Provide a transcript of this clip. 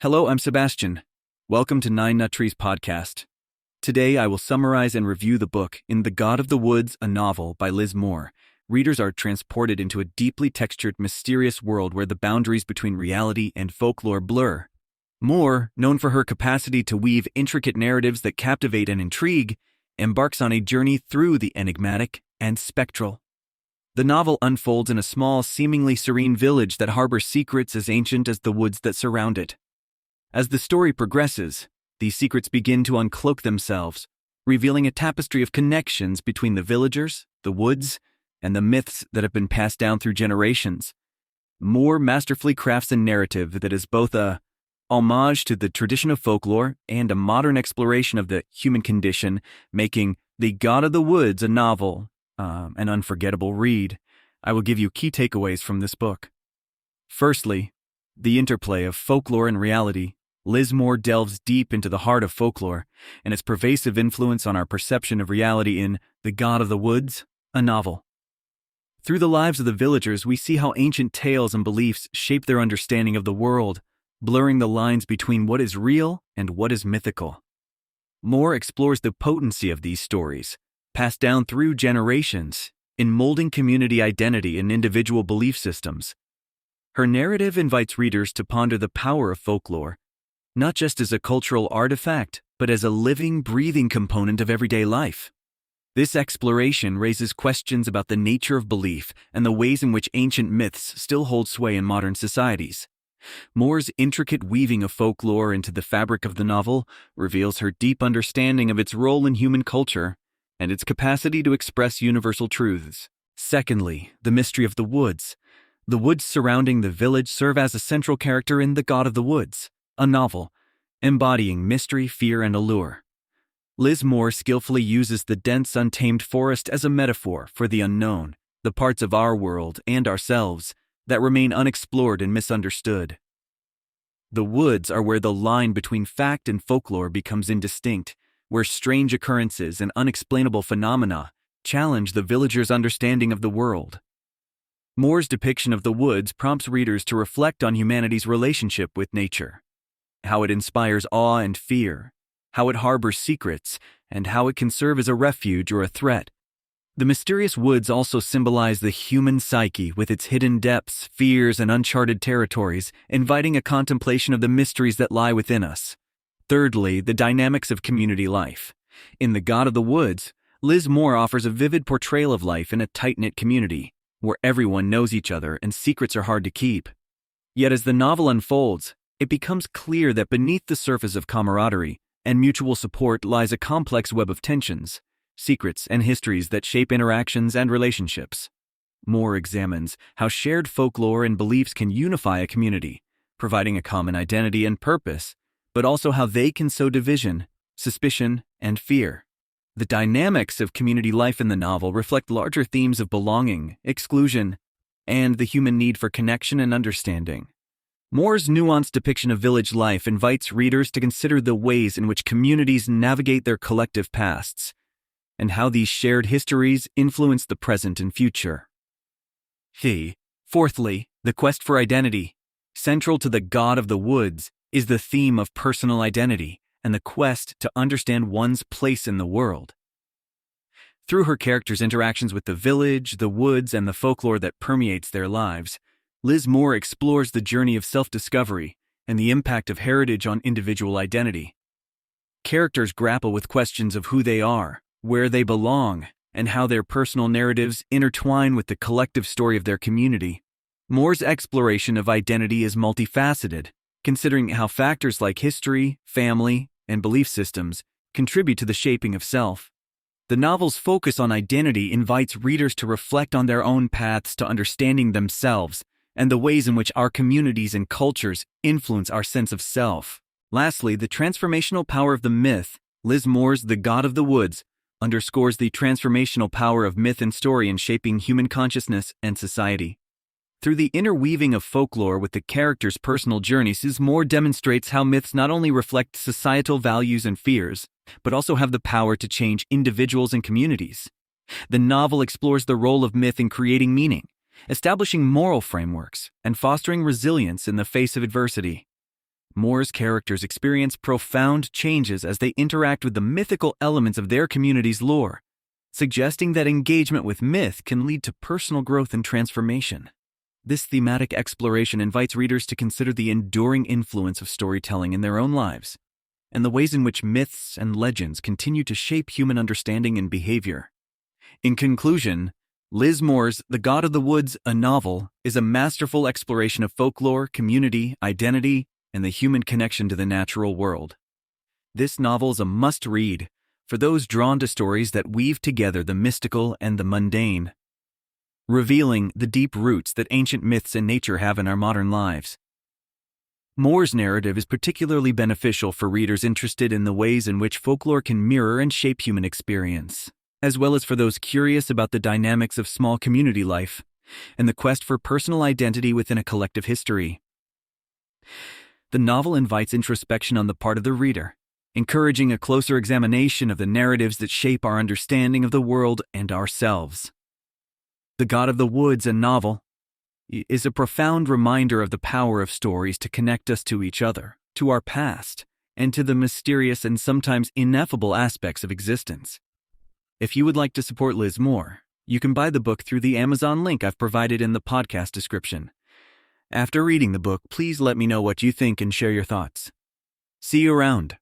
Hello, I'm Sebastian. Welcome to Nine Nut Trees Podcast. Today I will summarize and review the book In the God of the Woods, a novel by Liz Moore. Readers are transported into a deeply textured, mysterious world where the boundaries between reality and folklore blur. Moore, known for her capacity to weave intricate narratives that captivate and intrigue, embarks on a journey through the enigmatic and spectral. The novel unfolds in a small, seemingly serene village that harbors secrets as ancient as the woods that surround it. As the story progresses, these secrets begin to uncloak themselves, revealing a tapestry of connections between the villagers, the woods, and the myths that have been passed down through generations. Moore masterfully crafts a narrative that is both a homage to the tradition of folklore and a modern exploration of the human condition, making The God of the Woods a novel, an unforgettable read. I will give you key takeaways from this book. Firstly, the interplay of folklore and reality. Liz Moore delves deep into the heart of folklore and its pervasive influence on our perception of reality in The God of the Woods, a novel. Through the lives of the villagers, we see how ancient tales and beliefs shape their understanding of the world, blurring the lines between what is real and what is mythical. Moore explores the potency of these stories, passed down through generations, in molding community identity and individual belief systems. Her narrative invites readers to ponder the power of folklore, not just as a cultural artifact, but as a living, breathing component of everyday life. This exploration raises questions about the nature of belief and the ways in which ancient myths still hold sway in modern societies. Moore's intricate weaving of folklore into the fabric of the novel reveals her deep understanding of its role in human culture and its capacity to express universal truths. Secondly, the mystery of the woods. The woods surrounding the village serve as a central character in The God of the Woods, a novel embodying mystery, fear, and allure. Liz Moore skillfully uses the dense, untamed forest as a metaphor for the unknown, the parts of our world and ourselves that remain unexplored and misunderstood. The woods are where the line between fact and folklore becomes indistinct, where strange occurrences and unexplainable phenomena challenge the villagers' understanding of the world. Moore's depiction of the woods prompts readers to reflect on humanity's relationship with nature, how it inspires awe and fear, how it harbors secrets, and how it can serve as a refuge or a threat. The mysterious woods also symbolize the human psyche with its hidden depths, fears, and uncharted territories, inviting a contemplation of the mysteries that lie within us. Thirdly, the dynamics of community life. In The God of the Woods, Liz Moore offers a vivid portrayal of life in a tight-knit community, where everyone knows each other and secrets are hard to keep. Yet as the novel unfolds, it becomes clear that beneath the surface of camaraderie and mutual support lies a complex web of tensions, secrets, and histories that shape interactions and relationships. Moore examines how shared folklore and beliefs can unify a community, providing a common identity and purpose, but also how they can sow division, suspicion, and fear. The dynamics of community life in the novel reflect larger themes of belonging, exclusion, and the human need for connection and understanding. Moore's nuanced depiction of village life invites readers to consider the ways in which communities navigate their collective pasts, and how these shared histories influence the present and future. Fourthly, the quest for identity. Central to The God of the Woods is the theme of personal identity and the quest to understand one's place in the world. Through her characters' interactions with the village, the woods, and the folklore that permeates their lives, Liz Moore explores the journey of self-discovery and the impact of heritage on individual identity. Characters grapple with questions of who they are, where they belong, and how their personal narratives intertwine with the collective story of their community. Moore's exploration of identity is multifaceted, considering how factors like history, family, and belief systems contribute to the shaping of self. The novel's focus on identity invites readers to reflect on their own paths to understanding themselves and the ways in which our communities and cultures influence our sense of self. Lastly, the transformational power of the myth. Liz Moore's The God of the Woods underscores the transformational power of myth and story in shaping human consciousness and society. Through the interweaving of folklore with the characters' personal journeys, Liz Moore demonstrates how myths not only reflect societal values and fears, but also have the power to change individuals and communities. The novel explores the role of myth in creating meaning, establishing moral frameworks, and fostering resilience in the face of adversity. Moore's characters experience profound changes as they interact with the mythical elements of their community's lore, suggesting that engagement with myth can lead to personal growth and transformation. This thematic exploration invites readers to consider the enduring influence of storytelling in their own lives, and the ways in which myths and legends continue to shape human understanding and behavior. In conclusion, Liz Moore's The God of the Woods, a Novel, is a masterful exploration of folklore, community, identity, and the human connection to the natural world. This novel is a must-read for those drawn to stories that weave together the mystical and the mundane, revealing the deep roots that ancient myths and nature have in our modern lives. Moore's narrative is particularly beneficial for readers interested in the ways in which folklore can mirror and shape human experience, as well as for those curious about the dynamics of small community life and the quest for personal identity within a collective history. The novel invites introspection on the part of the reader, encouraging a closer examination of the narratives that shape our understanding of the world and ourselves. The God of the Woods, a Novel, is a profound reminder of the power of stories to connect us to each other, to our past, and to the mysterious and sometimes ineffable aspects of existence. If you would like to support Liz Moore, you can buy the book through the Amazon link I've provided in the podcast description. After reading the book, please let me know what you think and share your thoughts. See you around.